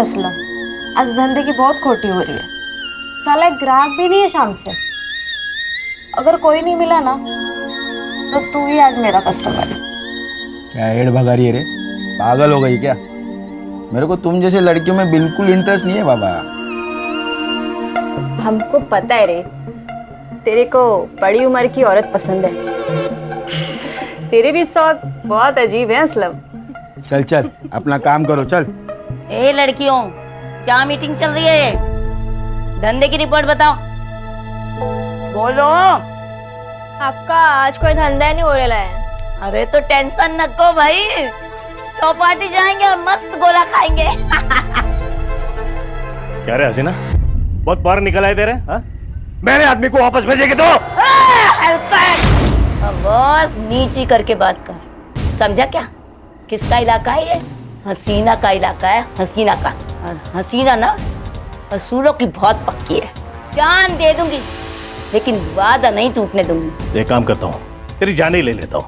असलम, आज धंधे की बहुत खोटी हो रही है। साला एक ग्राहक भी नहीं है शाम से। अगर कोई नहीं मिला ना तो तू ही आज मेरा कस्टमर है। क्या हेड भगा रही है रे? पागल हो गई क्या? मेरे को तुम जैसे लड़कियों में बिल्कुल इंटरेस्ट नहीं है बाबा। हमको पता है रे, तेरे को बड़ी उम्र की औरत पसंद है। तेरे भी शौक बहुत अजीब है असलम। चल चल अपना काम करो चल। ए लड़कियों, क्या मीटिंग चल रही है? धंधे की रिपोर्ट बताओ। बोलो। आपका आज कोई धंधा नहीं हो रहा है। अरे तो टेंशन न को भाई, चौपाटी जाएंगे और मस्त गोला खाएंगे। क्या रे हसीना, बहुत बाहर निकल आए तेरे? हाँ? मेरे आदमी को वापस भेजेंगे तो? बस नीची करके बात कर, समझा क्या? किसका इलाका है ये? हसीना का इलाका है, हसीना का। और हसीना ना असूलों की बहुत पक्की है। जान दे दूंगी लेकिन वादा नहीं टूटने दूंगी। एक काम करता हूँ, तेरी जान ही ले लेता हूँ।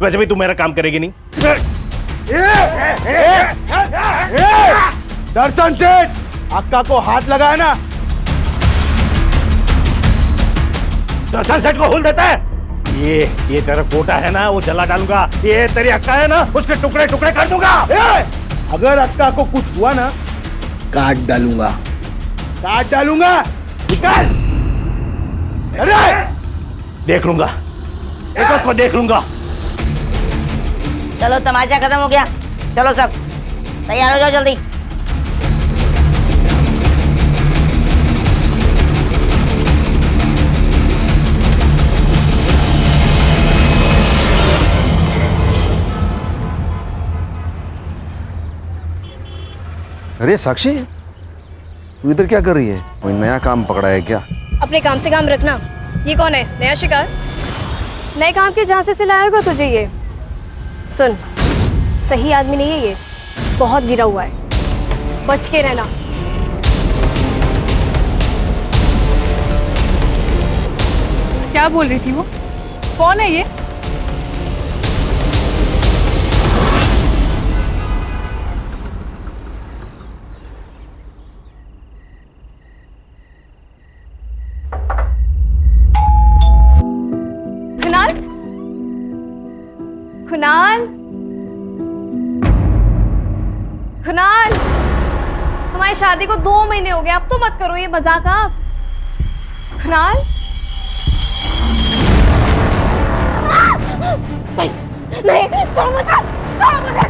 वैसे भी तू मेरा काम करेगी नहीं। दर्शन सेठ, अक्का को हाथ लगाया ना? दर्शन सेठ को हुल देता है। ये तेरा कोटा है ना, वो जला डालूंगा। ये तेरी अक्का है ना, उसके टुकड़े टुकड़े कर दूंगा। अगर अक्का को कुछ हुआ ना, काट डालूंगा, काट डालूंगा। निकाल। अरे देख लूंगा, एक को देख लूंगा। चलो तमाशा खत्म हो गया, चलो सब तैयार हो जाओ जल्दी। अरे साक्षी, तू इधर क्या कर रही है? कोई नया काम पकड़ा है क्या? अपने काम से काम रखना। ये कौन है? नया शिकार? नए काम के जहाँ से सिलाया होगा तुझे ये। सुन, सही आदमी नहीं है ये, बहुत गिरा हुआ है, बच के रहना। क्या बोल रही थी वो? कौन है ये? कुणाल, कुणाल, कुणाल, हमारी शादी को 2 महीने हो गए, अब तो मत करो ये मजाक आप। कुणाल, नहीं, छोड़ो मत, छोड़ो मत।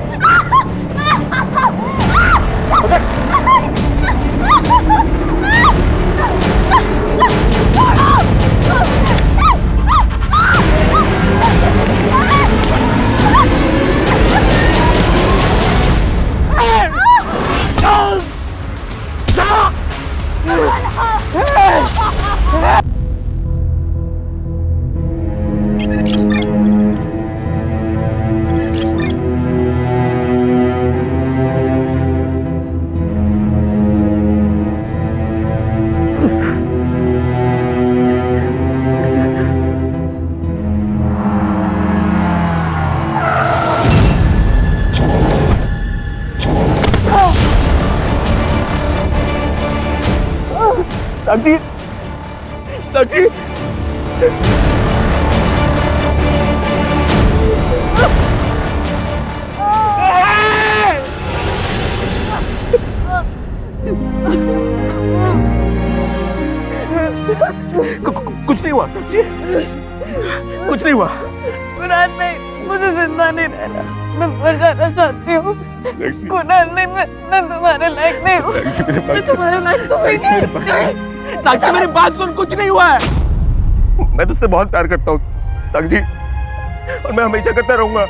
साक्षी, साक्षी, कुछ नहीं हुआ साक्षी, कुछ नहीं हुआ। कुणाल नहीं, मुझे जिंदा नहीं रहना, मैं मर जाना चाहती हूँ। कुणाल नहीं, मैं तुम्हारे लायक नहीं हूँ। मैं तुम्हारे लायक तो हुई नहीं। साक्षी मेरी बात सुन, कुछ नहीं हुआ है। मैं तुझसे बहुत प्यार करता हूँ साक्षी, और मैं हमेशा करता रहूंगा।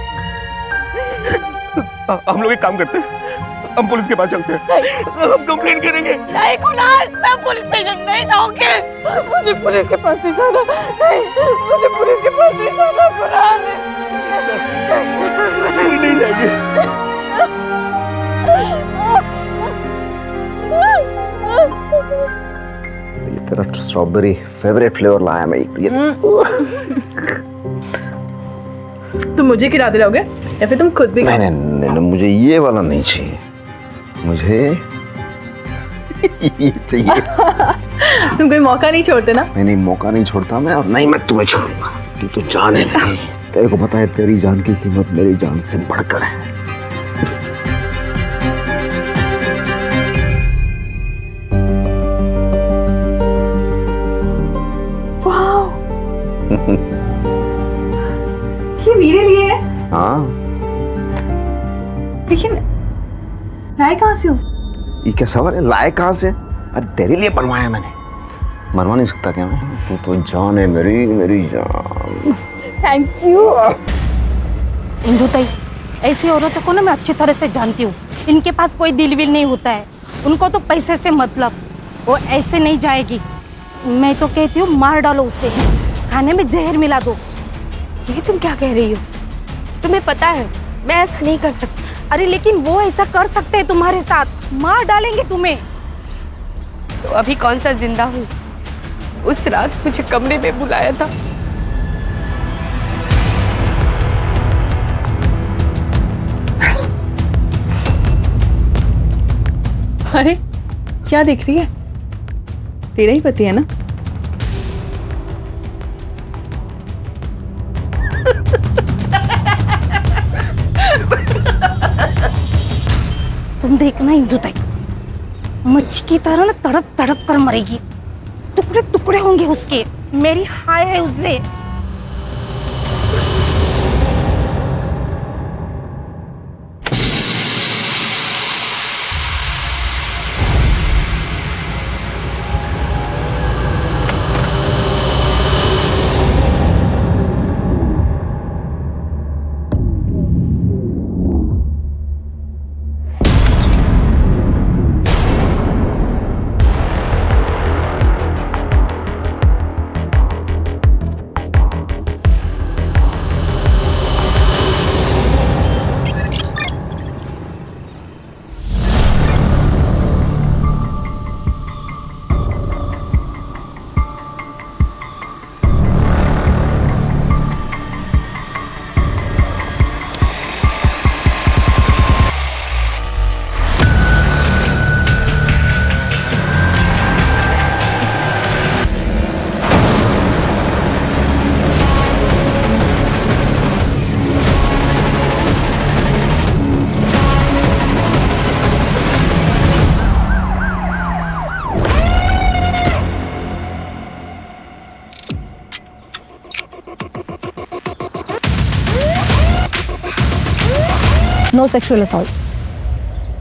हम लोग एक काम करते हैं, हम पुलिस के पास चलते हैं, हम कंप्लेंट करेंगे। नहीं कुणाल, मैं पुलिस स्टेशन नहीं जाऊंगी। मुझे पुलिस के पास नहीं जाना। नहीं, मुझे पुलिस के पास नहीं जाना कुणाल। नहीं जाएंगे। ये तेरा स्ट्रॉबेरी फेवरेट फ्लेवर लाया मैं ये। तुम मुझे खिला दिलाओगे या फिर तुम खुद भी? नहीं, मुझे ये वाला नहीं चाहिए, मुझे ये चाहिए। तुम कोई मौका नहीं छोड़ते ना। नहीं, मौका नहीं छोड़ता मैं, और नहीं मैं तुम्हें छोड़ूंगा। तू तो जान है मेरी, तेरे को पता है तेरी जान की कीमत मेरी जान से बढ़कर है। ये मेरे लिए है। हाँ, लेकिन लाए कहाँ से हो? ये क्या सवाल है, लाए कहाँ से? अरे तेरे लिए बनवाया मैंने, मरवा नहीं सकता क्या मैं? तू तो जान है मेरी, मेरी जान। Thank you. इंदु ताई, ऐसी औरतों को ना मैं अच्छी तरह से जानती हूँ। इनके पास कोई दिल विल नहीं होता है, उनको तो पैसे से मतलब। वो ऐसे नहीं जाएगी। मैं तो कहती हूँ मार डालो उसे, खाने में जहर मिला दो। ये तुम क्या कह रही हो? तुम्हें पता है मैं ऐसा नहीं कर सकती। अरे लेकिन वो ऐसा कर सकते हैं तुम्हारे साथ, मार डालेंगे तुम्हें। तो अभी कौन सा जिंदा हूँ? उस रात मुझे कमरे में बुलाया था। अरे क्या देख रही है? तेरा ही पति है ना? तुम देखना इंदु ताई, मच्छी की तरह ना तड़प तड़प कर मरेगी। टुकड़े टुकड़े होंगे उसके। मेरी हाय है उससे। नो सेक्सुअल असॉल्ट,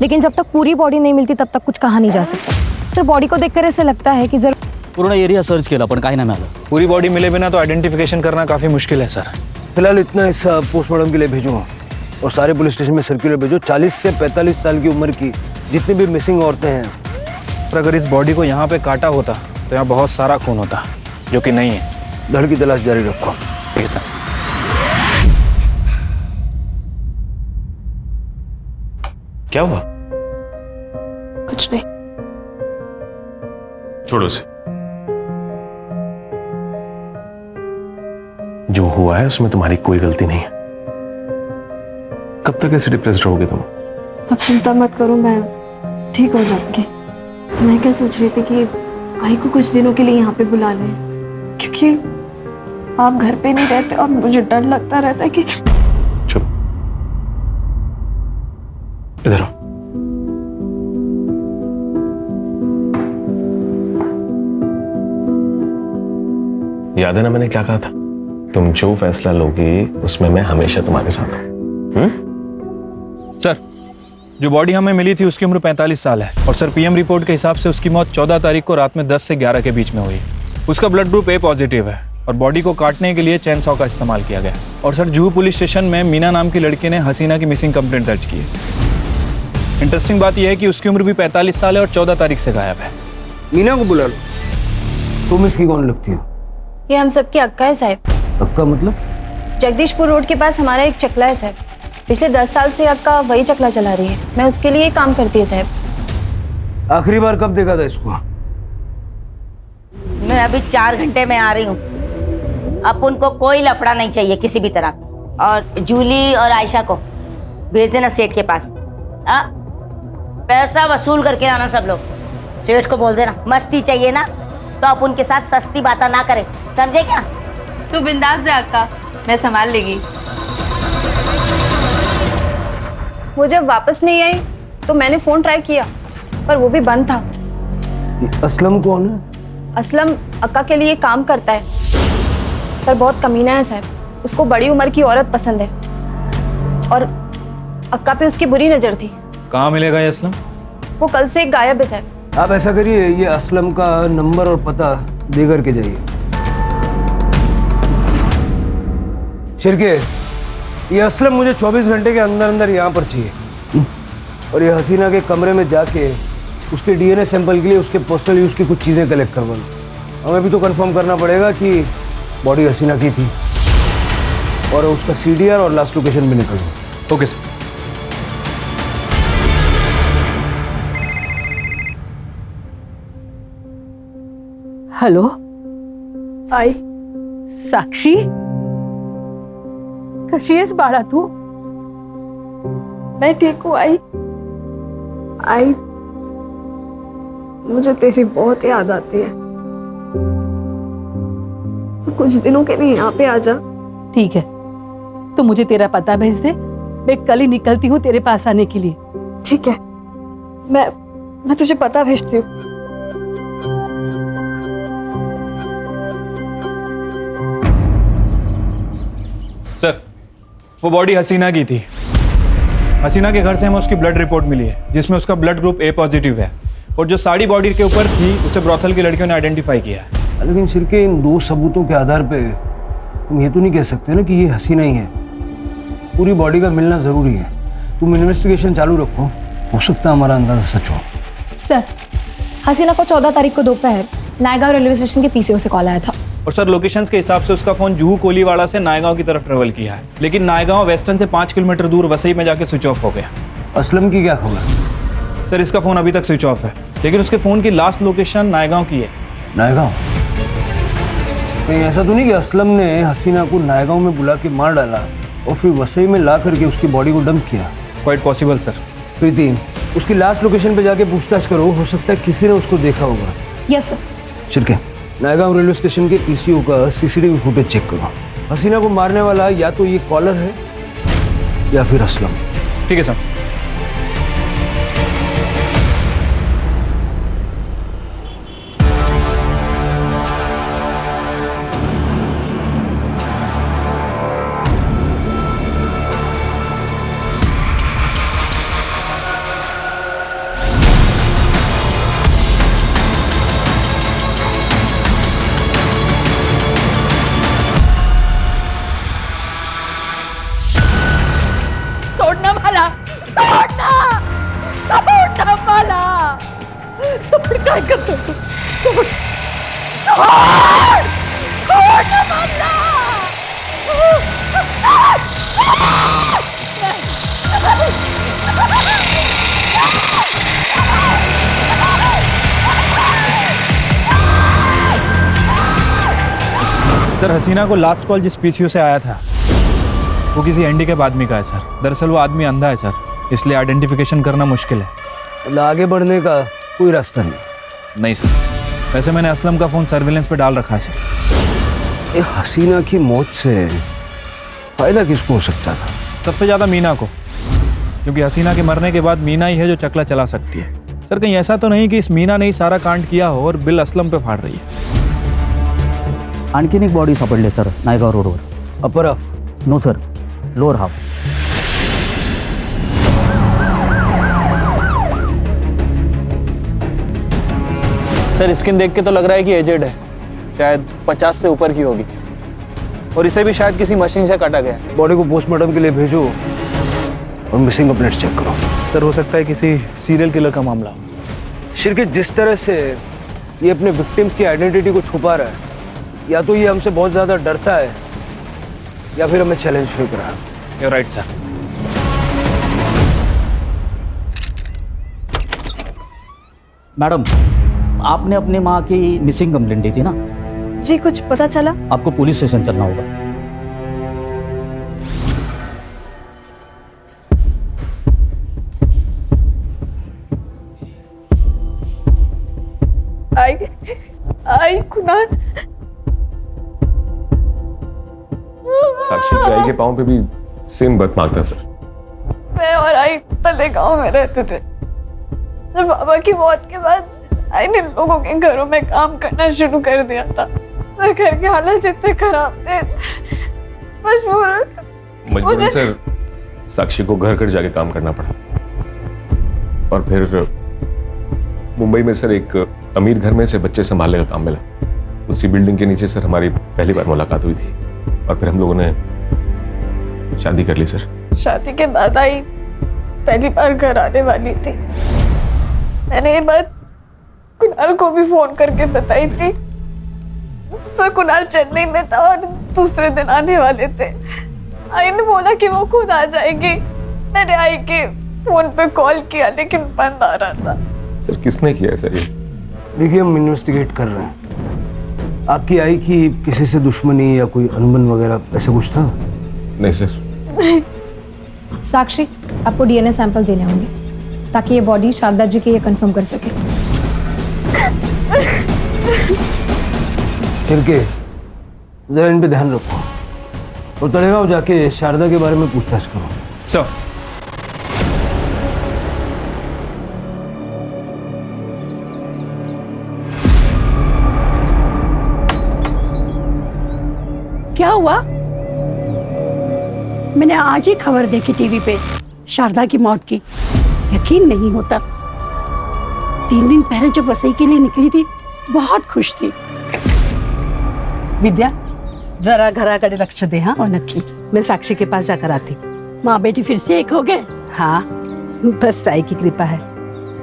लेकिन जब तक पूरी बॉडी नहीं मिलती तब तक कुछ कहा नहीं जा सकता। सिर्फ बॉडी को देखकर ऐसे लगता है कि जरूर पूर्ण एरिया सर्च केला पण काही नाही मिळालं। पूरी बॉडी मिले बिना तो आइडेंटिफिकेशन करना काफी मुश्किल है सर। फिलहाल इतना हिस्सा पोस्टमार्टम के लिए भेजूंगा, और सारे पुलिस स्टेशन में सर्कुलर भेजो। 40 से 45 साल की उम्र की जितनी भी मिसिंग औरतें हैं। और अगर इस बॉडी को यहाँ पे काटा होता तो यहाँ बहुत सारा खून होता, जो कि नहीं है। धड़ की तलाश जारी रखो। ठीक है सर। क्या हुआ? कुछ नहीं। छोड़ो उसे। जो हुआ है उसमें तुम्हारी कोई गलती नहीं है। कब तक ऐसे डिप्रेस्ड रहोगे तुम? अब चिंता मत करो, मैं ठीक हो जाऊंगी। मैं क्या सोच रही थी कि आई को कुछ दिनों के लिए यहाँ पे बुला लें, क्योंकि आप घर पे नहीं रहते और मुझे डर लगता रहता है कि। चुप, इधर आओ। याद है ना मैंने क्या कहा था? तुम जो फैसला लोगे उसमें मैं हमेशा तुम्हारे साथ हूं। सर, जो बॉडी हमें मिली थी उसकी उम्र 45 साल है, और सर पीएम रिपोर्ट के हिसाब से उसकी मौत 14 तारीख को रात में 10 से 11 के बीच में हुई। उसका ब्लड ग्रुप ए पॉजिटिव है, और बॉडी को काटने के लिए चैन सॉ का इस्तेमाल किया गया। और सर जुहू पुलिस स्टेशन में मीना नाम की लड़की ने हसीना की मिसिंग कंप्लेंट दर्ज की है। इंटरेस्टिंग बात यह है कि उसकी उम्र भी 45 साल है और 14 तारीख से गायब है। मीना को बुला लो। तुम इसकी कौन लगती हो? ये हम सबकी अक्का है साहब। अक्का मतलब? जगदीशपुर रोड के पास हमारा एक चकला है साहब। पिछले 10 साल से अक्का वही चकला चला रही है। मैं उसके लिए काम करती है साहब। आखिरी बार कब देखा था इसको? मैं अभी 4 घंटे में आ रही हूँ। अब उनको कोई लफड़ा नहीं चाहिए किसी भी तरह। और जूली और आयशा को भेज देना सेठ के पास। पैसा वसूल करके आना सब लोग। सेठ को बोल देना मस्ती चाहिए ना तो आप उनके साथ सस्ती बातें ना करें, समझे क्या? तू बिंदास जा अक्का, मैं संभाल लेगी। वो जब वापस नहीं आई तो मैंने फोन ट्राई किया पर वो भी बंद था। असलम कौन है? असलम अक्का के लिए काम करता है पर बहुत कमीना है साहब। उसको बड़ी उम्र की औरत पसंद है और अक्का पे उसकी बुरी नजर थी। कहाँ मिलेगा ये असलम? वो कल से एक गायब है साहब। आप ऐसा करिए, ये असलम का नंबर और पता दे करके जाइए। शिरके, ये असलम मुझे 24 घंटे के अंदर अंदर यहाँ पर चाहिए और ये हसीना के कमरे में जाके उसके डीएनए सैंपल के लिए उसके पर्सनल यूज की कुछ चीज़ें कलेक्ट करवाऊँ। हमें भी तो कंफर्म करना पड़ेगा कि बॉडी हसीना की थी और उसका सीडीआर और लास्ट लोकेशन भी निकल गया। Okay sir. हॅलो आई, साक्षी कशी आहेस बाळा तू? मैं ठीक हूँ आई। आई, मुझे तेरी बहुत याद आती है। तो कुछ दिनों के लिए यहाँ पे आ जा। ठीक है, तो मुझे तेरा पता भेज दे, मैं कल ही निकलती हूँ तेरे पास आने के लिए। ठीक है, मैं तुझे पता भेजती हूँ। सर, वो बॉडी हसीना की थी। हसीना के घर से हमें उसकी ब्लड रिपोर्ट मिली है जिसमें उसका ब्लड ग्रुप ए पॉजिटिव है और जो साड़ी बॉडी के ऊपर थी उसे ब्रॉथल की लड़कियों ने आइडेंटिफाई किया है। लेकिन शिरके, इन 2 सबूतों के आधार पे तुम ये तो नहीं कह सकते ना कि ये हसीना ही है। पूरी बॉडी का मिलना जरूरी है। तुम इन्वेस्टिगेशन चालू रखो, हो सकता है हमारा अंदाजा सच हो। सर, हसीना को 14 तारीख को दोपहर नायगांव रेलवे स्टेशन के पीसीओ से कॉल आया था। और सर, लोकेशंस के हिसाब से उसका फोन जुहू कोलीवाड़ा से नायगांव की तरफ ट्रेवल किया है, लेकिन नायगांव वेस्टर्न से 5 किलोमीटर दूर वसई में जाके स्विच ऑफ हो गया। असलम की क्या खबर? सर, इसका फोन अभी तक स्विच ऑफ है, लेकिन उसके फोन की लास्ट लोकेशन नायगांव की है। नायगांव? कहीं ऐसा तो नहीं कि असलम ने हसीना को नायगांव में बुला के मार डाला और फिर वसई में ला करके उसकी बॉडी को डंप किया? Quite possible sir. प्रीति, उसकी लास्ट लोकेशन पे जाके पूछताछ करो, हो सकता है किसी ने उसको देखा होगा। Yes sir. Shirke, Naigaon railway station के पीसीओ का सीसीटीवी फुटेज चेक करो। हसीना को मारने वाला या तो ये कॉलर है या फिर असलम। ठीक है सर। सोडना मला, सोडना, सोडना मला, सोड, काय करतो तू? सोड, सोड, सोडना मला. सर, हसीना को लास्ट कॉल जिस पीसीओ से आया था वो किसी हैंडीकैप आदमी का है सर। दरअसल वो आदमी अंधा है सर, इसलिए आइडेंटिफिकेशन करना मुश्किल है। मतलब आगे बढ़ने का कोई रास्ता नहीं? नहीं सर। वैसे मैंने असलम का फ़ोन सर्विलेंस पे डाल रखा है सर। ये हसीना की मौत से फायदा किसको हो सकता था? सबसे ज़्यादा मीना को, क्योंकि हसीना के मरने के बाद मीना ही है जो चकला चला सकती है। सर, कहीं ऐसा तो नहीं कि इस मीना ने ही सारा कांड किया हो और बिल असलम पे फाड़ रही है? आणखीन एक बॉडी सापडली सर नायगाव रोडवर। Upper half? No sir, lower half. Sir, skin देख के तो लग रहा है कि एजेड है, शायद 50 से ऊपर की होगी और इसे भी शायद किसी मशीन से काटा गया। बॉडी को पोस्टमार्टम के लिए भेजो और मिसिंग कंप्लेंट चेक करो। सर, हो सकता है किसी सीरियल किलर का मामला हो। शिरके, जिस तरह से ये अपने विक्टिम्स की आइडेंटिटी को छुपा रहा है, या तो ये हमसे बहुत ज़्यादा डरता है या फिर हमें चैलेंज फेंक रहा है। You're right, sir. मैडम, आपने अपनी माँ की मिसिंग कंप्लेंट दी थी ना? जी, कुछ पता चला? आपको पुलिस स्टेशन चलना होगा। आई कुणाल। साक्षी की आई के पाँव पे भी सेम बर्थ था सर। मैं और आई तले गांव में रहते थे सर। बाबा की मौत के बाद आई ने लोगों के घरों में काम करना शुरू कर दिया था सर। घर के हालात इतने खराब थे, मजबूरन सर साक्षी को घर घर जाके काम करना पड़ा। और फिर मुंबई में सर एक अमीर घर में से बच्चे संभालने का काम मिला। उसी बिल्डिंग के नीचे सर हमारी पहली बार मुलाकात हुई थी और फिर हम लोगों ने शादी कर ली सर। शादी के बाद आई पहली बार घर आने वाली थी। मैंने ये बात कुणाल को भी फोन करके बताई थी सर। कुणाल चेन्नई में था और दूसरे दिन आने वाले थे। आई ने बोला कि वो खुद आ जाएगी। मैंने आई के फोन पे कॉल किया लेकिन बंद आ रहा था। सर किसने किया सर ये? देखिए हम इन्वेस्टिगेट कर रहे हैं। आपकी आई की किसी से दुश्मनी या कोई अनबन वगैरह ऐसा कुछ था? नहीं सर। साक्षी, आपको डीएनए सैंपल देने होंगे ताकि ये बॉडी शारदा जी के ये कंफर्म कर सके। फिर के जरा इन पे ध्यान रखो और तलेगांव जाके शारदा के बारे में पूछताछ करो। सर क्या हुआ? मैंने आज ही खबर देखी टीवी पे शारदा की मौत की। यकीन नहीं होता। 3 दिन पहले जब वसई के लिए निकली थी बहुत खुश थी। विद्या जरा घराकडे लक्ष दे। हाँ और नक्की मैं साक्षी के पास जाकर आती। माँ बेटी फिर से एक हो गए। हाँ बस साई की कृपा है।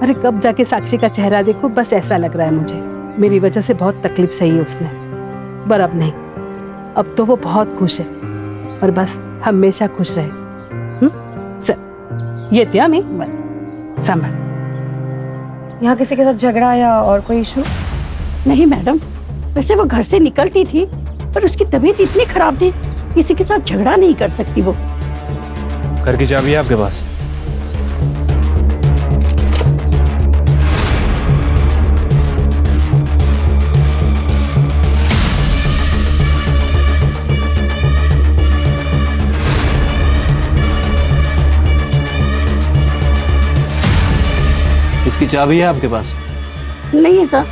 अरे कब जाके साक्षी का चेहरा देखो, बस ऐसा लग रहा है मुझे मेरी वजह से बहुत तकलीफ सही है उसने। पर अब नहीं, अब तो वो बहुत खुश है और बस हमेशा खुश रहे। चल ये त्या मैं संभाल। यहाँ किसी के साथ झगड़ा या और कोई इशू? नहीं मैडम, वैसे वो घर से निकलती थी पर उसकी तबीयत इतनी खराब थी किसी के साथ झगड़ा नहीं कर सकती वो। घर की चाबी है आपके पास? इसकी चाबी है आपके पास? नहीं है सर।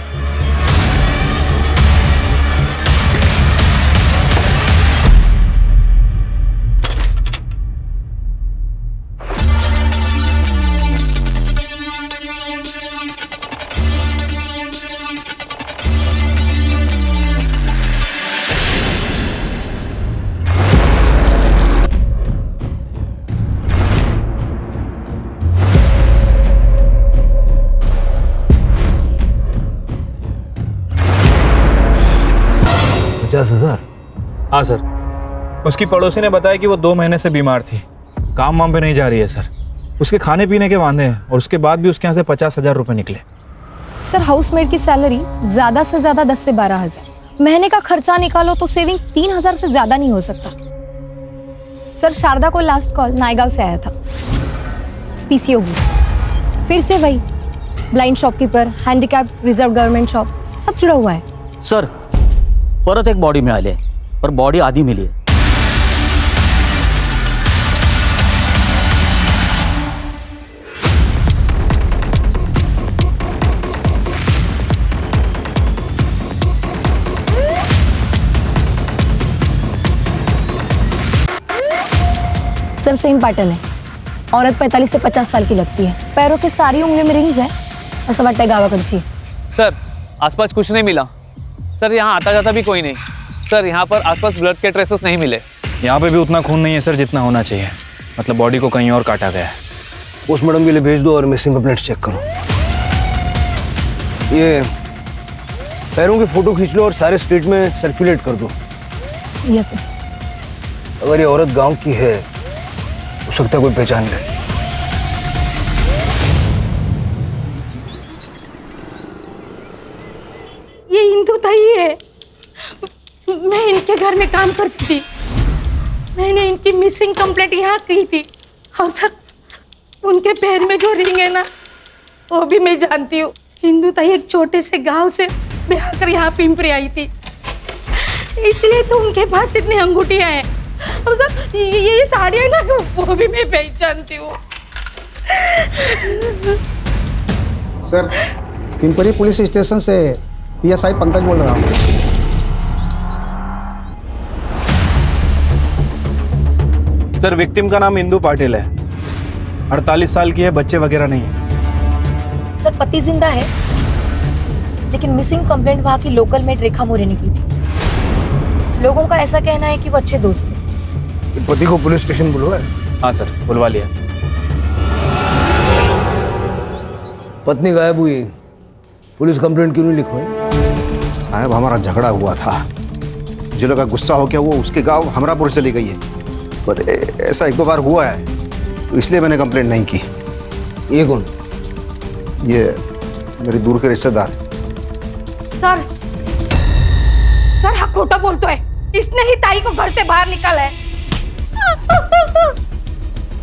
हाँ सर, उसकी पड़ोसी ने बताया कि वो 2 महीने से बीमार थी। काम वाम पे नहीं जा रही है सर। उसके खाने पीने के वांदे हैं और उसके बाद भी उसके यहाँ से 50,000 रुपए निकले। सर हाउसमेट की सैलरी ज्यादा से ज्यादा 10 से 12,000। महीने का खर्चा निकालो तो सेविंग 3,000 से ज्यादा नहीं हो सकता। सर शारदा को लास्ट कॉल नायगांव से आया था। पीसीओ की फिर से वही blind shopkeeper, handicap reserve government shop सब जुड़ा हुआ है। सर परत एक बॉडी मिळाली आहे पर बॉडी आधी मिली आहे। सर सेम पैटर्न है। औरत 45 से 50 साल की लगती है। पैरों के सारी उंगलियों में रिंग्स है। असं वाटतंय गावाकडची। सर आसपास कुछ नहीं मिला। सर यहाँ आता जाता भी कोई नहीं। सर यहाँ पर आसपास ब्लड के ट्रेसेस नहीं मिले। यहाँ पे भी उतना खून नहीं है सर जितना होना चाहिए। मतलब बॉडी को कहीं और काटा गया है। पोस्टमार्टम के लिए भेज दो और मिसिंग कंप्लेंट्स चेक करो। ये पैरों की फोटो खींच लो और सारे स्टेट में सर्कुलेट कर दो। Yes sir. अगर ये औरत गांव की है हो सकता है कोई पहचान ले। ये इंदु ताई है। मैं इनके घर में काम करती थी। मैंने इनकी मिसिंग कंप्लेंट यहाँ की थी और सर उनके पैर में जो रिंग है ना वो भी मैं जानती हूँ। हिंदू ताई एक छोटे से गांव से ब्याह कर यहाँ पिंपरी आई थी, इसलिए तो उनके पास इतनी अंगूठियाँ हैं। और सर ये साड़ियाँ ना वो भी मैं पहचानती हूँ। सर, पिंपरी पुलिस स्टेशन से PSI पंकज बोल रहा हूँ। सर, विक्टिम का नाम इंदू पाटिल है, 48 साल की है, बच्चे वगैरह नहीं है। सर पति जिंदा है, लेकिन मिसिंग कंप्लेंट वहाँ की लोकल मेड रेखा मोरे ने की थी। लोगों का ऐसा कहना है कि वो अच्छे दोस्त थे। पति को पुलिस स्टेशन बुलवाया? हाँ सर, बुलवा लिया। पत्नी गायब हुई, पुलिस कंप्लेंट क्यों नहीं लिखवाई? साहब, हमारा झगड़ा हुआ था, मुझे लगा गुस्सा हो गया वो उसके गांव हमरापुर चली गई है, पर ऐसा 1-2 बार हुआ है, तो इसलिए मैंने कंप्लेंट नहीं की। ये कौन? ये मेरी दूर के रिश्तेदार। सर हाँ खोटा बोलते है, इसने ही ताई को घर से बाहर निकाला है।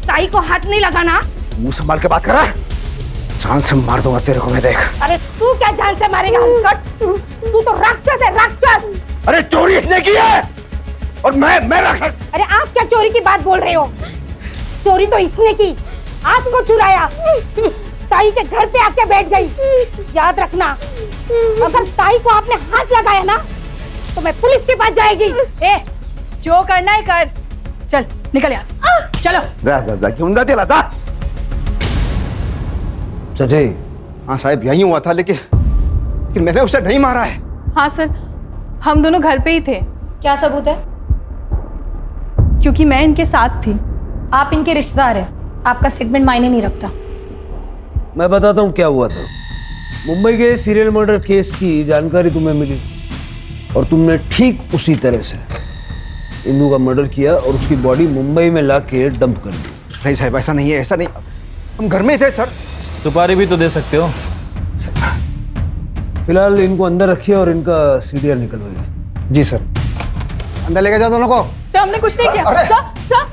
ताई को हाथ नहीं लगाना। मुंह संभाल के बात कर रहा है, जान से मार दूंगा तेरे को मैं, देख। अरे तू क्या जान से मारेगा हलकट? तू तो राक्षस है, राक्षस। अरे चोरी इसने की है और मैं राक्षस। अरे आप क्या चोरी की बात बोल रहे हो? चोरी तो इसने की, आपको चुराया, ताई के घर पे आके बैठ गई। याद रखना, अगर ताई को आपने हाथ लगाया ना तो मैं पुलिस के पास जाएगी। ए, जो करना है कर, चल निकल यहाँ से, चलो। जा क्यों ना तेला जा। सजय। हाँ साहब, यही हुआ था, लेकिन मैंने उसे नहीं मारा है। हाँ सर, हम दोनों घर पे ही थे। क्या सबूत है? क्योंकि मैं इनके साथ थी। आप इनके रिश्तेदार हैं, आपका स्टेटमेंट मायने नहीं रखता। मैं बताता हूँ क्या हुआ था। मुंबई के सीरियल मर्डर केस की जानकारी तुम्हें मिली और तुमने ठीक उसी तरह से इंदू का मर्डर किया और उसकी बॉडी मुंबई में लाके डंप कर दी। नहीं साहब, ऐसा नहीं है, ऐसा नहीं, हम घर में थे सर। सुपारी भी तो दे सकते हो। फिलहाल इनको अंदर रखिए और इनका CDR निकलवाइए। जी सर। अंदर लेके जाओ दोनों को। सर हमने कुछ नहीं किया। अरे! सर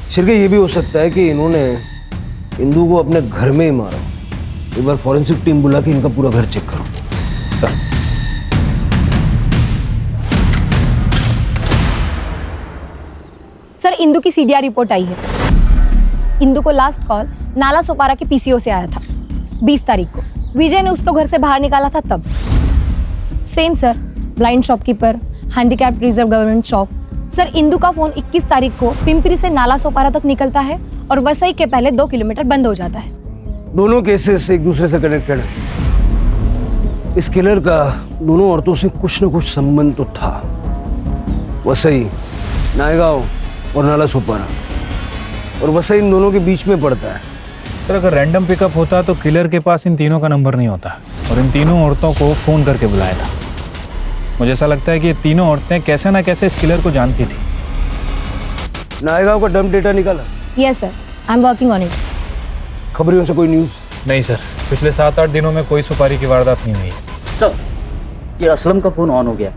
शिरके, ये भी हो सकता है कि इन्होंने इंदू को अपने घर में ही मारा। एक बार फॉरेंसिक टीम बुला के इनका पूरा घर चेक करो। सर। सर इंदू की CDR रिपोर्ट आई है। इंदू को लास्ट कॉल नाला सोपारा के PCO से आया था 20 तारीख को। विजय ने उसको घर से बाहर निकाला था तब। Same sir, blind shopkeeper, handicapped reserve government shop. Sir Indu का फोन 21 तारीख को पिंपरी से नाला सोपारा तक निकलता है और वसई के पहले 2 किलोमीटर बंद हो जाता है। दोनों केसेस एक दूसरे से कनेक्टेड है। इस किलर का दोनों औरतों से कुछ न कुछ संबंध तो था। वसई, नायगांव और नाला सोपारा, और वसई इन दोनों के बीच में पड़ता है। सर, अगर रैंडम पिकअप होता तो किलर के पास इन तीनों का नंबर नहीं होता और इन तीनों औरतों को फ़ोन करके बुलाया था। मुझे ऐसा लगता है कि ये तीनों औरतें कैसे ना कैसे इस किलर को जानती थी। नायगांव का डंप डेटा निकाला? Yes sir, I am working on it. खबरियों से कोई न्यूज़? नहीं सर, पिछले 7-8 दिनों में कोई सुपारी की वारदात नहीं हुई। सर, ये असलम का फ़ोन ऑन हो गया।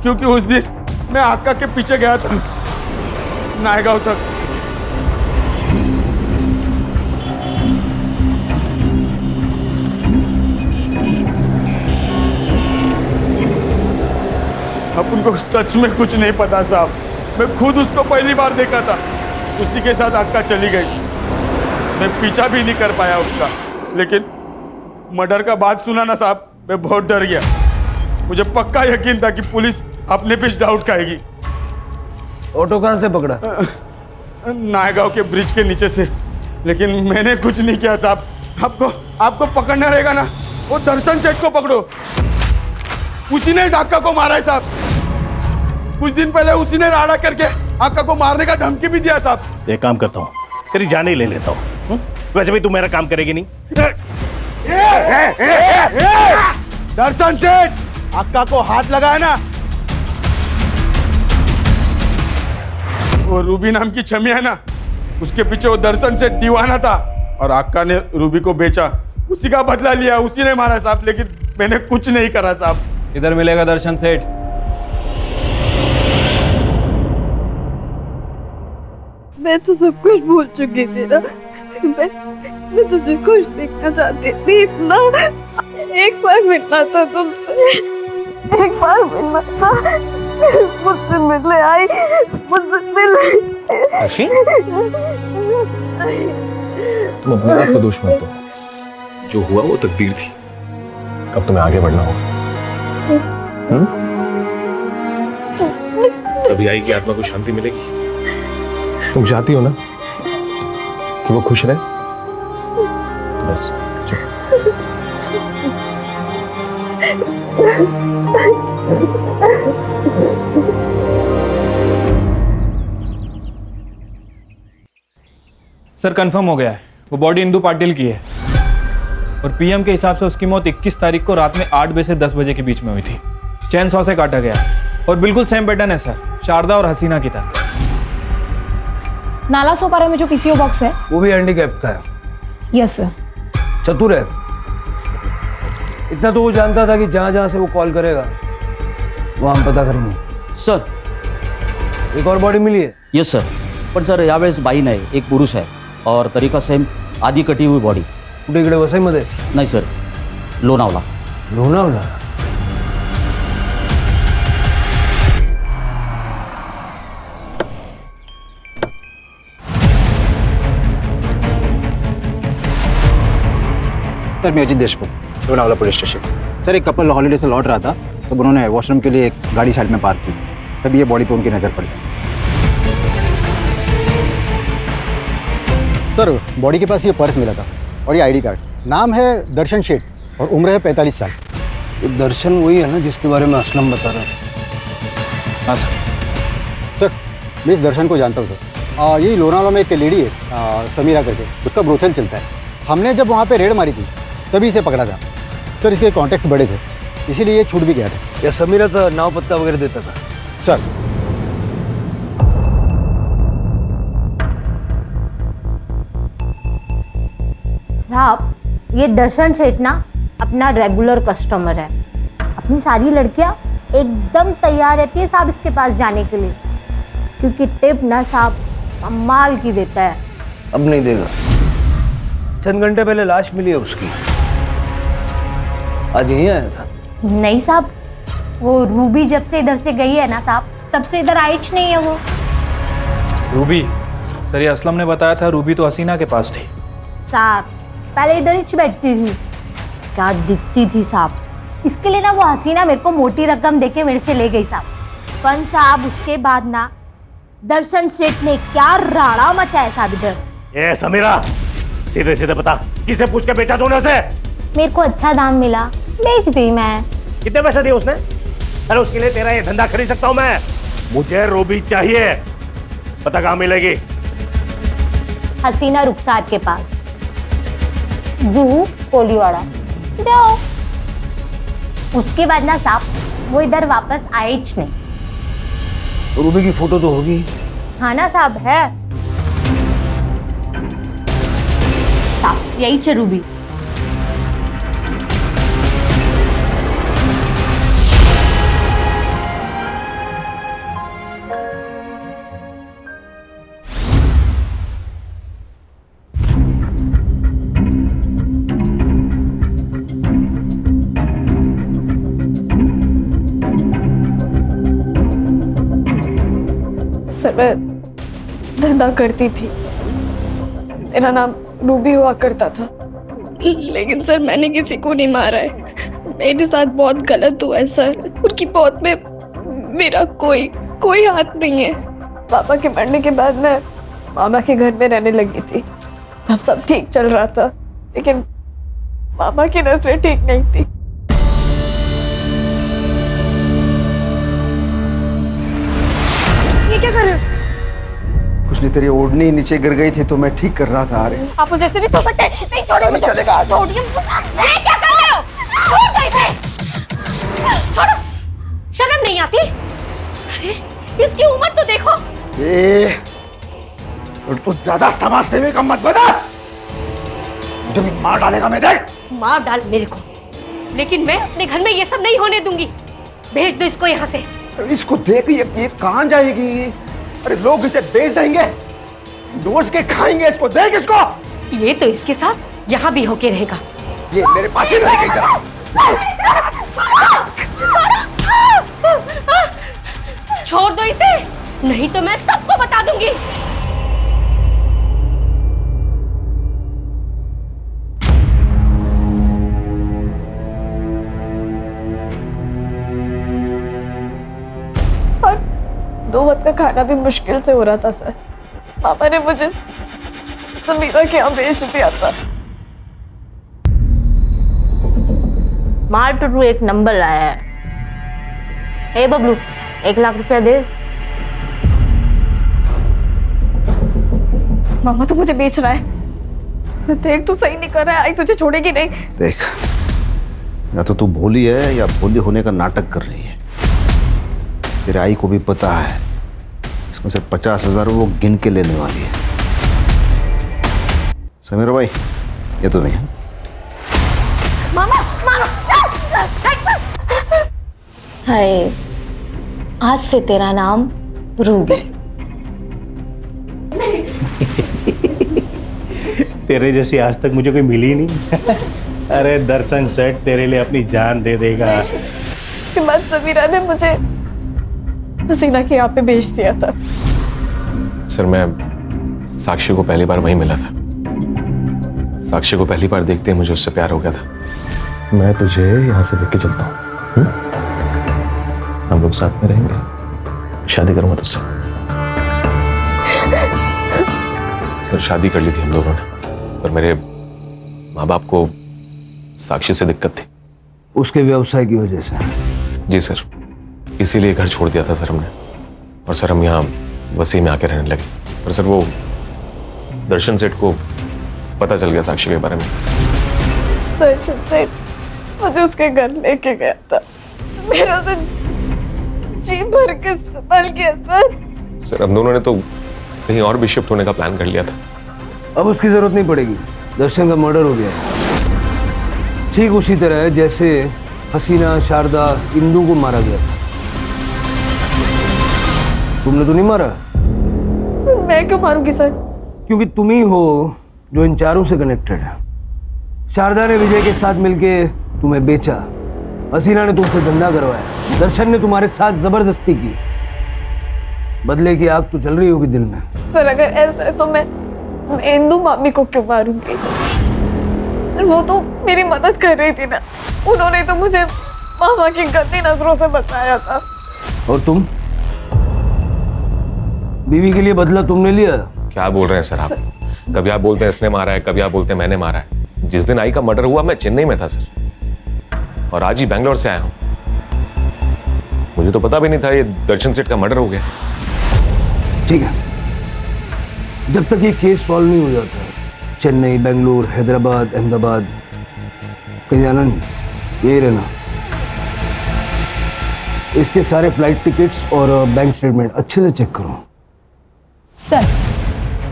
क्योंकि उस दिन मैं आका के पीछे गया था नायगांव तक। अब उनको सच में कुछ नहीं पता साहब, मैं खुद उसको पहली बार देखा था, उसी के साथ आका चली गई। मैं पीछा भी नहीं कर पाया उसका, लेकिन मर्डर का बात सुना ना साहब, मैं बहुत डर गया। मुझे पक्का यकीन था कि पुलिस अपने पे डाउट खाएगी। ऑटो कहाँ से पकड़ा? नायगांव के ब्रिज के नीचे से, लेकिन मैंने कुछ नहीं किया साहब। आपको पकड़ना रहेगा ना, वो दर्शन सेठ को पकड़ो, उसी ने आका को मारा है साहब। कुछ दिन पहले उसी ने राड़ा करके आका को मारने का धमकी भी दिया साहब। एक काम करता हूँ, तेरी जान ही ले लेता हूँ। वैसे भी तू मेरा काम करेगी नहीं। दर्शन सेठ, अक्का को हाथ लगाया ना, वो रूबी नाम की छमिया है ना, उसके पीछे वो दर्शन से दीवाना था और अक्का ने रूबी को बेचा, उसी का बदला लिया, उसी ने मारा साहब, लेकिन मैंने कुछ नहीं करा साहब। इधर मिलेगा दर्शन सेठ। मैं तो सब कुछ भूल चुकी थी ना। मैं तुझे खुश देखना चाहती थी इतना। एक बार मिलना था तुमसे, एक बार मिलना था। मुझसे मिलने आई, मुझसे मिले। तुम अपने आप का दोष मत दो, जो हुआ वो तकदीर थी। अब तुम्हें आगे बढ़ना होगा। तभी आएगी आत्मा को शांति मिलेगी। तुम चाहती हो ना कि वो खुश रहे, तो बस चुप। सर कंफर्म हो गया है, वो बॉडी इंदु पाटिल की है और पीएम के हिसाब से उसकी मौत 21 तारीख को रात में 8 बजे से 10 बजे के बीच में हुई थी। चैन सॉ से काटा गया और बिल्कुल सेम पैटर्न है सर, शारदा और हसीना की तरह। नाला सोपारा में जो पीसीओ बॉक्स है वो भी हैंडीकैप का है। Yes sir. चतुर है, इतना तो वो जानता था कि जहां जहां से वो कॉल करेगा वहां हम पता करेंगे। सर एक और बॉडी मिली है? यस सर, पण सर यावेळेस बाई नाही, एक पुरुष आहे और तरीका सेम, आधी कटी हुई बॉडी। कुठे इकडे वसईमध्ये? नाही सर, लोणावला। लोणावला? सर मैं Ajit Deshmukh, Lonavala police station. Sir एक कपल हॉलीडे से लौट रहा था, तब उन्होंने वॉशरूम के लिए एक गाड़ी साइड में पार्क की, तभी ये बॉडी पे उनकी नज़र पड़ी। सर बॉडी के पास ये पर्स मिला था और ये आईडी कार्ड। नाम है दर्शन शेठ और उम्र है 45 साल। ये दर्शन वही है ना जिसके बारे में असलम बता रहा था? हाँ सर। सर मैं इस दर्शन को जानता हूँ सर। यही लोनावला में एक लेडी है समीरा करके, उसका ब्रोथल चलता है। हमने जब वहाँ पे रेड मारी थी तभी इसे पकड़ा था सर। इसके कॉन्टेक्ट्स बड़े थे, इसीलिए ये छूट भी गया था। या समीराचा नाव पत्ता वगैरह देता था? सर साहब, ये दर्शन सेठ ना अपना रेगुलर कस्टमर है। अपनी सारी लड़कियां एकदम तैयार रहती है साहब इसके पास जाने के लिए, क्योंकि टिप ना साहब कमाल की देता है। अब नहीं देगा, चंद घंटे पहले लाश मिली है उसकी, आज यहीं आया था। नहीं साहब, वो रूबी जब से इधर से गई है ना साहब, तब से इधर आई नहीं है वो। रूबी? सर ये असलम ने बताया था रूबी तो हसीना के पास थी। साहब पहले इधर ही बैठती थी, क्या दिखती थी साहब। इसके लिए ना वो हसीना मेरे को मोटी रकम देके मेरे से ले गई साहब। पर साहब उसके बाद ना दर्शन सेठ ने क्या राड़ा मचाया साहब इधर। ए समीरा, सीधे सीधे बता, किसे पूछ के बेचा तूने उसे? मेरे को अच्छा दाम मिला, बेच दी मैं। कितने पैसे दिए उसने? अरे उसके लिए तेरा ये धंधा खरीद सकता हूं मैं। मुझे रूबी चाहिए, पता कहां मिलेगी? हसीना रुखसार के पास, जूहू कोलीवाड़ा। जाओ। उसके बाद ना साहब वो इधर वापस आए ही नहीं। रूबी की फोटो तो होगी? हाँ ना साहब है साहब, यही च रूबी। सर मैं धंधा करती थी, मेरा नाम रूबी हुआ करता था, लेकिन सर मैंने किसी को नहीं मारा है। मेरे साथ बहुत गलत हुआ है सर। उनकी मौत में मेरा कोई हाथ नहीं है। पापा के मरने के बाद मैं मामा के घर में रहने लगी थी, तब सब ठीक चल रहा था, लेकिन मामा की नजरें ठीक नहीं थी। ये क्या कर रहे हो? कुछ नहीं, तेरी ओढ़नी नीचे गिर गई थी तो मैं ठीक कर रहा था। अरे आप मुझे ऐसे नहीं छोड़ सकते। नहीं छोड़िए मुझे। चलेगा, छोड़िए। ये क्या कर रहे हो? छोड़ दो इसे। छोड़ शर्म नहीं आती? अरे इसकी उम्र तो देखो। तू ज्यादा समाज सेवी का मत बना, मुझे भी मार डालेगा। मैं देख, मार डाल मेरे को, लेकिन मैं अपने घर में ये सब नहीं होने दूंगी। भेज दो इसको यहाँ से। इसको देख, ये कहाँ जाएगी? अरे लोग इसे बेच देंगे, दोस्त के खाएंगे इसको। देख इसको, ये तो इसके साथ यहाँ भी होके रहेगा। ये मेरे पास ही रहेगी। जरा छोड़ दो इसे, नहीं तो मैं सबको बता दूंगी। और 2 वक्त का खाना भी मुश्किल से हो रहा था सर। पापा ने मुझे समीरा के यहाँ भेज दिया था। मार टू एक नंबर लाया है। ए बबलू, 1 लाख रुपया दे। मामा तू मुझे बेच रहा है। देख तू सही नहीं कर रहा है, आई तुझे छोड़ेगी नहीं। देख, या तो तू भोली है या भोली होने का नाटक कर रही है। तेरे आई को भी पता है इसमें से 50,000 वो गिन के लेने वाली है। समीरा भाई, ये तो नहीं है। मामा मारो। हाय, आज से तेरा नाम रूबी। तेरे जैसी आज तक मुझे कोई मिली नहीं। अरे दर्शन सेठ तेरे लिए अपनी जान दे देगा। उसके बाद समीरा ने मुझे हसीना के यहाँ पे भेज दिया था। सर, मैं साक्षी को पहली बार वहीं मिला था। साक्षी को पहली बार देखते ही मुझे उससे प्यार हो गया था। मैं तुझे यहाँ से लेके चलता हूँ, हम लोग साथ में रहेंगे। शादी करूंगा तुझसे। सर, शादी कर ली थी हम लोगों ने, पर मेरे माँ बाप को साक्षी से दिक्कत थी। उसके व्यवसाय की वजह से? जी सर, इसीलिए घर छोड़ दिया था सर हमने। और सर, हम यहाँ वसी में आके रहने लगे। पर सर, वो दर्शन सेठ को पता चल गया साक्षी के बारे में। दर्शन सेठ मुझे उसके घर लेके गया था। मेरा तो जी भर के इस्तेमाल किया सर। सर, हम दोनों ने तो कहीं और भी शिफ्ट होने का प्लान कर लिया था। अब उसकी जरूरत नहीं पड़ेगी। दर्शन का मर्डर हो गया, ठीक उसी तरह जैसे हसीना, शारदा, इंदू को मारा गया था। तुमने तो नहीं मारा। सर, मैं क्यों मारूंगी सर? क्योंकि तुम ही हो जो इन चारों से कनेक्टेड है। शारदा ने विजय के साथ मिलके तुम्हें बेचा, हसीना ने तुमसे धंधा करवाया, दर्शन ने तुम्हारे साथ जबरदस्ती की। बदले की आग तो जल रही होगी दिल में। सर, अगर ऐसा है तो मैं इंदू मामी को क्यों मारूंगी? सर, वो तो मेरी मदद कर रही थी ना। उन्होंने तो मुझे मामा की गंदी नजरों से बचाया था। और तुम? बीवी के लिए बदला तुमने लिया। क्या बोल रहे हैं सर आप? कभी आप बोलते हैं इसने मारा है, कभी आप बोलते हैं मैंने मारा है। जिस दिन आई का मर्डर हुआ मैं चेन्नई में था सर, और आज ही बैंगलोर से आया हूं। मुझे तो पता भी नहीं था ये दर्शन सेठ का मर्डर हो गया। ठीक है, जब तक ये केस सॉल्व नहीं हो जाता, चेन्नई, बेंगलुरु, हैदराबाद, अहमदाबाद कहीं जाना नहीं, यही रहना। इसके सारे फ्लाइट टिकट्स और बैंक स्टेटमेंट अच्छे से चेक करो। सर,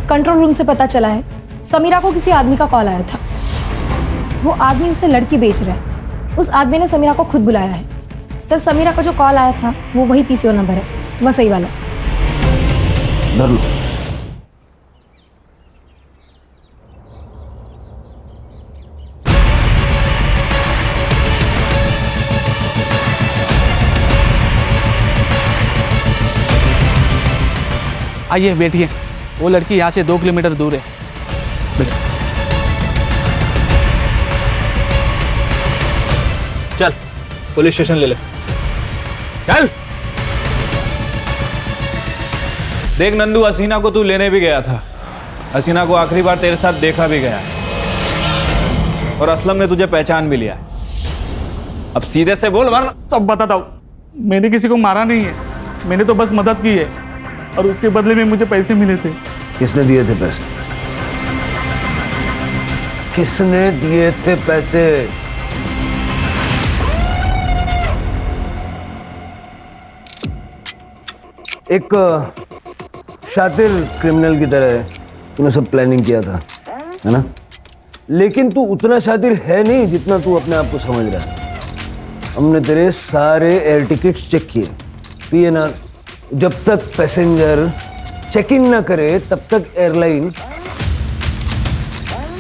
कंट्रोल रूम से पता चला है समीरा को किसी आदमी का कॉल आया था। वो आदमी उसे लड़की बेच रहा है। उस आदमी ने समीरा को खुद बुलाया है। सर, समीरा का जो कॉल आया था वो वही पीसीओ नंबर है, वह सही वाला। धर लो। आइए बैठिए। वो लड़की यहाँ से 2 किलोमीटर दूर है। चल पुलिस स्टेशन ले ले। चल। देख नंदू, हसीना को तू लेने भी गया था। हसीना को आखिरी बार तेरे साथ देखा भी गया, और असलम ने तुझे पहचान भी लिया। अब सीधे से बोल, वरना सब बताता हूँ। मैंने किसी को मारा नहीं है, मैंने तो बस मदद की है, और उसके बदले में मुझे पैसे मिले थे। किसने दिए थे पैसे? किसने दिए थे पैसे? एक शातिर क्रिमिनल की तरह तूने सब प्लानिंग किया था, है ना? लेकिन तू उतना शातिर है नहीं जितना तू अपने आप को समझ रहा है। हमने तेरे सारे एयर टिकट्स चेक किए, PNR। जब तक पैसेंजर चेक इन ना करे तब तक एयरलाइन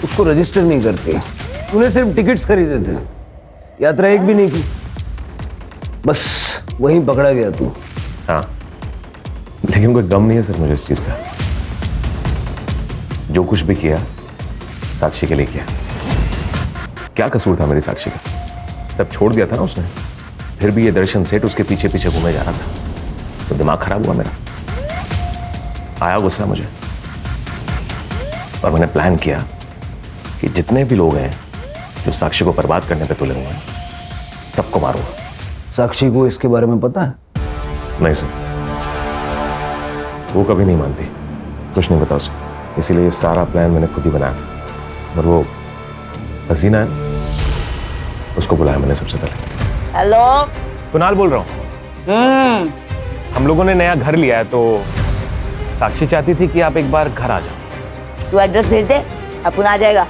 उसको रजिस्टर नहीं करती। तूने सिर्फ टिकट्स खरीदे थे, यात्रा एक भी नहीं की। बस वहीं पकड़ा गया तू। हाँ, लेकिन कोई गम नहीं है सर मुझे इस चीज का। जो कुछ भी किया साक्षी के लिए किया। क्या कसूर था मेरी साक्षी का? तब छोड़ दिया था ना उसने, फिर भी ये दर्शन सेठ उसके पीछे पीछे घूमे जा रहा था, तो दिमाग खराब हुआ मेरा। आया गुस्सा मुझे, और मैंने प्लान किया कि जितने भी लोग हैं जो साक्षी को बर्बाद करने पे तुले हुए हैं, सबको मारूंगा। साक्षी को इसके बारे में पता है? नहीं सर, वो कभी नहीं मानती, कुछ नहीं पता उसे। इसीलिए ये सारा प्लान मैंने खुद ही बनाया था। और वो हसीना है, उसको बुलाया मैंने सबसे पहले। हेलो, कुणाल बोल रहा हूँ। हम लोगों ने नया घर लिया है, तो साक्षी चाहती थी कि आप एक बार घर आ जाओ। तू एड्रेस भेज दे, अपन आ जाएगा।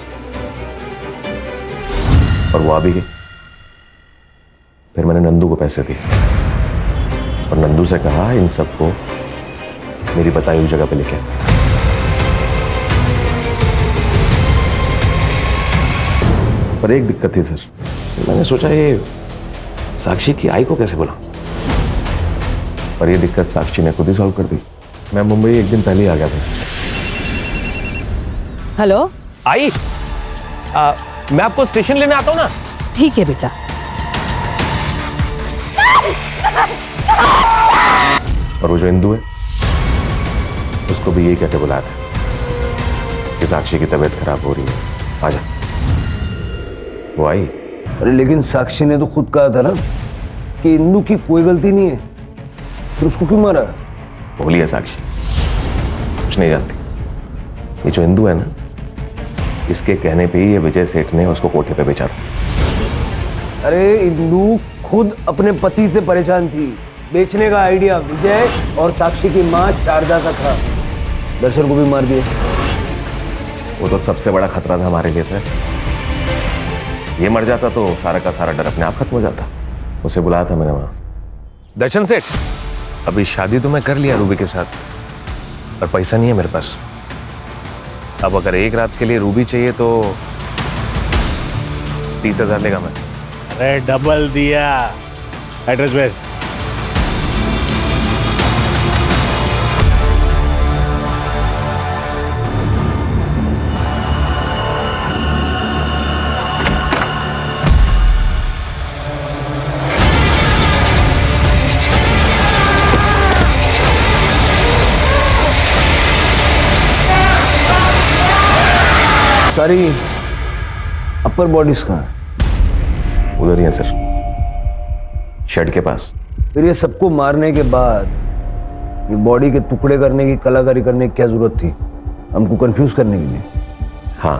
और वो आ भी गई। फिर मैंने नंदू को पैसे दिए और नंदू से कहा इन सबको मेरी बताई हुई जगह पे लेके। पर एक दिक्कत थी सर, मैंने सोचा ये साक्षी की आई को कैसे बुलाऊं, पर ये दिक्कत साक्षी ने खुद ही सॉल्व कर दी। मैं मुंबई एक दिन पहले ही आ गया था सर। हेलो आई, मैं आपको स्टेशन लेने आता हूँ ना। ठीक है बेटा। और वो जो इंदू है उसको भी यही कहते बुलाया था कि साक्षी की तबीयत खराब हो रही है, आजा। वो आई। अरे लेकिन साक्षी ने तो खुद कहा था ना कि इंदू की कोई गलती नहीं है, फिर उसको क्यों मारा? भोली है साक्षी, कुछ नहीं जानती। ये जो इंदू है ना, इसके कहने पे ही ये विजय सेठ ने उसको कोठे पे बेचा था। अरे इंदू खुद अपने पति से परेशान थी। बेचने का आइडिया विजय और साक्षी की मां शारदा का था। दर्शन को भी मार दिया। वो तो सबसे बड़ा खतरा था हमारे लिए सर। ये मर जाता तो सारा का सारा डर अपने आप खत्म हो जाता। उसे बुलाया था मैंने वहां। दर्शन सेठ, अभी शादी तो मैं कर लिया रूबी के साथ, पर पैसा नहीं है मेरे पास। अब अगर एक रात के लिए रूबी चाहिए तो 30,000 लेगा मैं। अरे डबल दिया। एड्रेस भेज। सारी अपर बॉडीज कहाँ है? उधर ही है सर, शेड के पास। फिर ये सबको मारने के बाद ये बॉडी के टुकड़े करने की कलाकारी करने की क्या जरूरत थी? हमको कंफ्यूज करने के लिए। हाँ,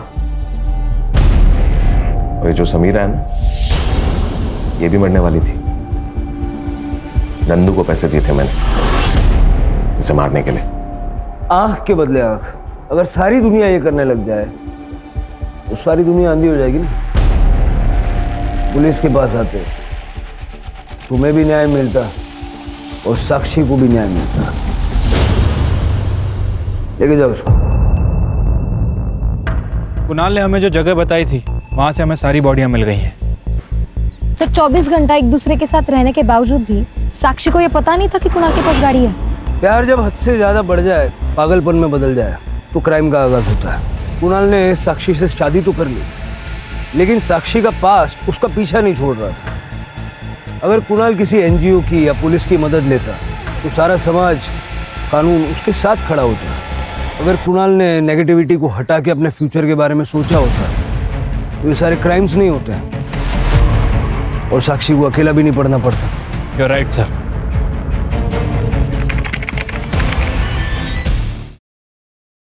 और ये जो समीरा है ना, ये भी मरने वाली थी। नंदू को पैसे दिए थे मैंने इसे मारने के लिए। आंख के बदले आंख। अगर सारी दुनिया ये करने लग जाए तो सारी दुनिया अंधी हो जाएगी ना। पुलिस के पास आते तुम्हें भी न्याय मिलता और साक्षी को भी न्याय मिलता। लेके जाओ उसको। कुणाल ने हमें जो जगह बताई थी वहां से हमें सारी बॉडियां मिल गई हैं। सर 24 घंटा एक दूसरे के साथ रहने के बावजूद भी साक्षी को ये पता नहीं था कि कुणाल के पास गाड़ी है। प्यार जब हद से ज्यादा बढ़ जाए, पागलपन में बदल जाए, तो क्राइम का आगाज होता है। कुणाल ने साक्षी से शादी तो कर ली, लेकिन साक्षी का पास्ट उसका पीछा नहीं छोड़ रहा था। अगर कुणाल किसी एनजीओ की या पुलिस की मदद लेता तो सारा समाज, कानून उसके साथ खड़ा होता। अगर कुणाल ने नेगेटिविटी को हटा के अपने फ्यूचर के बारे में सोचा होता तो ये सारे क्राइम्स नहीं होते और साक्षी को अकेला भी नहीं पड़ना पड़ता। You're right, sir.